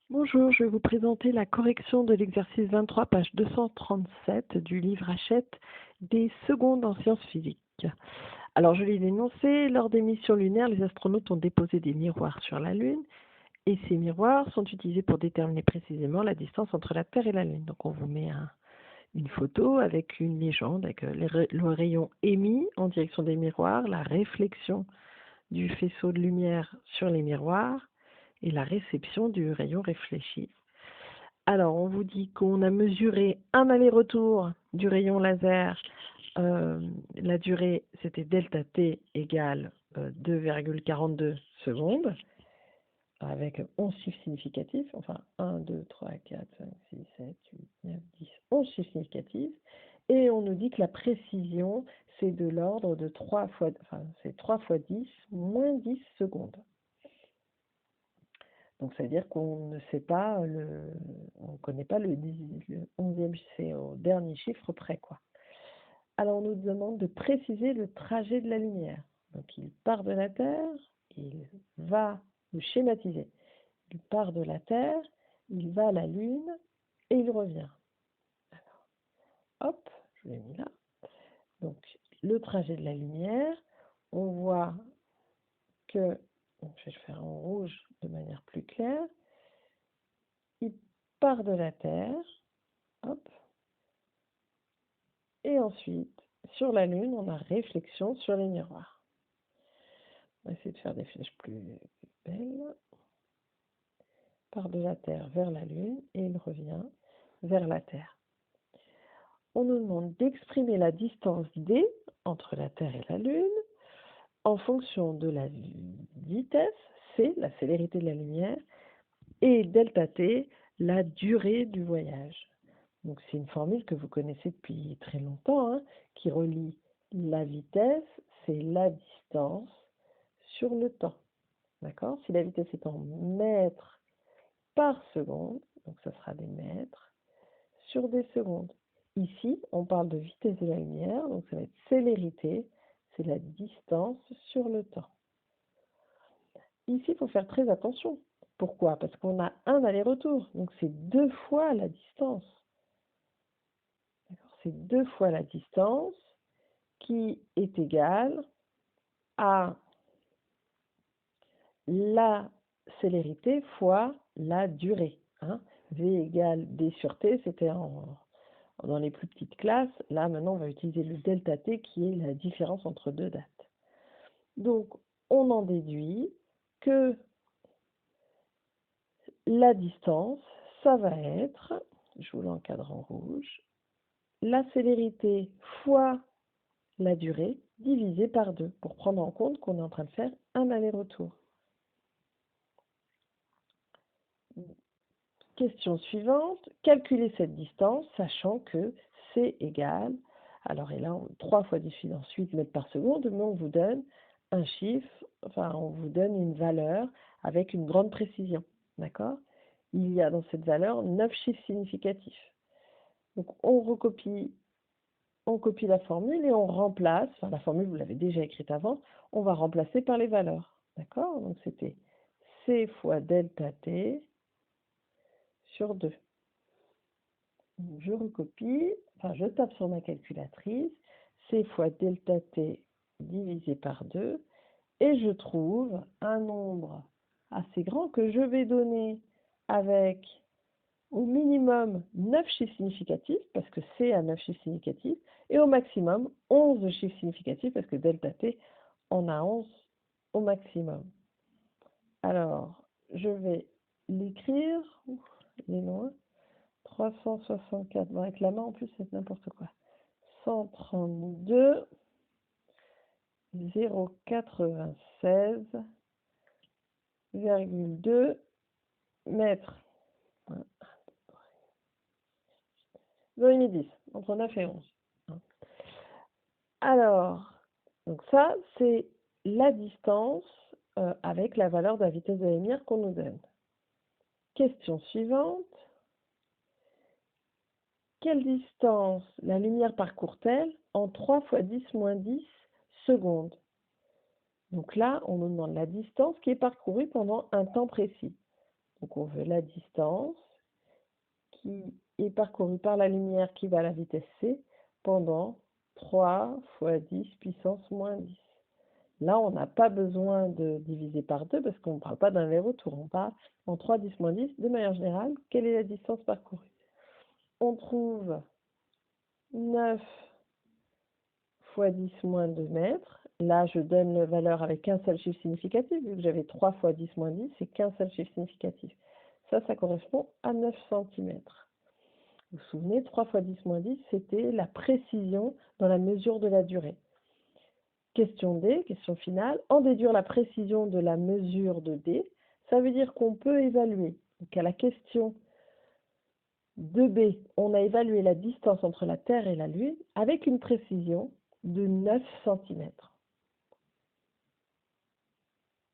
Bonjour, je vais vous présenter la correction de l'exercice 23, page 237 du livre Hachette des secondes en sciences physiques. Alors, je lis l'énoncé. Lors des missions lunaires, les astronautes ont déposé des miroirs sur la Lune et ces miroirs sont utilisés pour déterminer précisément la distance entre la Terre et la Lune. Donc, on vous met une photo avec une légende, avec le rayon émis en direction des miroirs, la réflexion du faisceau de lumière sur les miroirs et la réception du rayon réfléchi. Alors, on vous dit qu'on a mesuré un aller-retour du rayon laser. La durée, c'était delta t égale 2,42 secondes, avec 11 chiffres significatifs, enfin 1, 2, 3, 4, 5, 6, 7, 8, 9, 10, 11 chiffres significatifs. Et on nous dit que la précision, c'est de l'ordre de 3 fois 10 moins 10 secondes. Donc ça veut dire qu'on ne sait pas on ne connaît pas le 11e, c'est au dernier chiffre près, quoi. Alors on nous demande de préciser le trajet de la lumière. Donc il part de la Terre, il va le schématiser. Il part de la Terre, il va à la Lune et il revient. Alors, hop, je l'ai mis là. Donc le trajet de la lumière, on voit que, donc je vais le faire en rouge de manière plus claire, il part de la Terre, hop, et ensuite, sur la Lune, on a réflexion sur les miroirs. On va essayer de faire des flèches plus belles. Part de la Terre vers la Lune et il revient vers la Terre. On nous demande d'exprimer la distance d entre la Terre et la Lune en fonction de la vitesse, c, la célérité de la lumière, et delta t, la durée du voyage. Donc c'est une formule que vous connaissez depuis très longtemps, qui relie la vitesse, c'est la distance, sur le temps. D'accord? Si la vitesse est en mètres par seconde, donc ça sera des mètres, sur des secondes. Ici, on parle de vitesse de la lumière, donc ça va être célérité, c'est la distance sur le temps. Ici, il faut faire très attention. Pourquoi? Parce qu'on a un aller-retour, donc c'est 2 fois la distance. C'est 2 fois la distance qui est égale à la célérité fois la durée. V égale D sur T, c'était dans les plus petites classes. Là, maintenant, on va utiliser le delta T qui est la différence entre deux dates. Donc, on en déduit que la distance, ça va être, je vous l'encadre en rouge, la célérité fois la durée divisée par 2, pour prendre en compte qu'on est en train de faire un aller-retour. Question suivante, calculer cette distance, sachant que c'est égal, alors et là, 3 fois 10 puissance 8 mètres par seconde, mais on vous donne un chiffre, enfin on vous donne une valeur avec une grande précision, d'accord? Il y a dans cette valeur 9 chiffres significatifs. Donc on copie la formule et on remplace, enfin la formule vous l'avez déjà écrite avant, on va remplacer par les valeurs, d'accord? Donc c'était C fois delta T sur 2. Donc je recopie, enfin je tape sur ma calculatrice, C fois delta T divisé par 2, et je trouve un nombre assez grand que je vais donner avec au minimum 9 chiffres significatifs, parce que C a 9 chiffres significatifs, et au maximum 11 chiffres significatifs, parce que delta T en a 11 au maximum. Alors, je vais l'écrire, il est loin, 364, bon, avec la main en plus c'est n'importe quoi, 132, 096,2 mètres. 2,5, entre 9 et 11. Alors, donc ça, c'est la distance avec la valeur de la vitesse de la lumière qu'on nous donne. Question suivante. Quelle distance la lumière parcourt-elle en 3 fois 10 moins 10 secondes? Donc là, on nous demande la distance qui est parcourue pendant un temps précis. Donc on veut la distance qui est parcourue par la lumière qui va à la vitesse c pendant 3 fois 10 puissance moins 10. Là, on n'a pas besoin de diviser par 2 parce qu'on ne parle pas d'un aller-retour, on parle en 3, 10, moins 10. De manière générale, quelle est la distance parcourue? On trouve 9 fois 10 moins 2 mètres. Là, je donne la valeur avec un seul chiffre significatif. Vu que j'avais 3 fois 10 moins 10, c'est qu'un seul chiffre significatif. Ça correspond à 9 cm. Vous vous souvenez, 3 fois 10 moins 10, c'était la précision dans la mesure de la durée. Question D, question finale. En déduire la précision de la mesure de D, ça veut dire qu'on peut évaluer. Donc à la question 2B, on a évalué la distance entre la Terre et la Lune avec une précision de 9 cm.